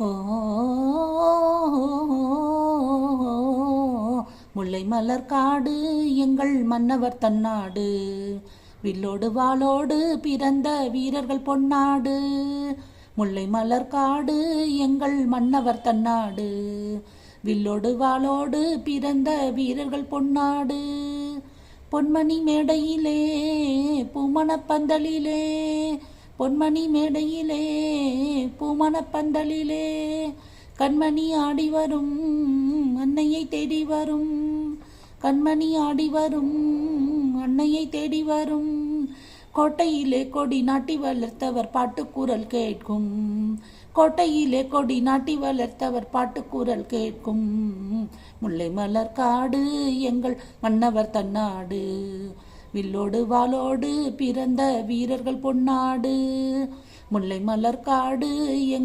ஓ முல்லை மலர் காடு எங்கள் மன்னவர் தன்னாடு, வில்லோடு வாளோடு பிறந்த வீரர்கள் பொன்னாடு. முல்லை மலர் காடு எங்கள் மன்னவர் தன்னாடு, வில்லோடு வாளோடு பிறந்த வீரர்கள் பொன்னாடு. பொன்மணி மேடையிலே பூமணப்பந்தலிலே, பொன்மணி மேடையிலே பூமணப்பந்தலிலே, கண்மணி ஆடி வரும் அன்னையை தேடி வரும், கண்மணி ஆடி வரும் அன்னையை தேடி வரும். கோட்டையிலே கொடி நாட்டி வளர்த்தவர் பாட்டுக்குரல் கேட்கும், கோட்டையிலே கொடி நாட்டி வளர்த்தவர் பாட்டுக்குரல் கேட்கும். முல்லை மலர் காடு எங்கள் மன்னவர் தன்னாடு, வில்லோடு வாளோடு பிறந்த வீரர்கள் பொன்னாடு. முல்லை மலர் காடு எங்கள்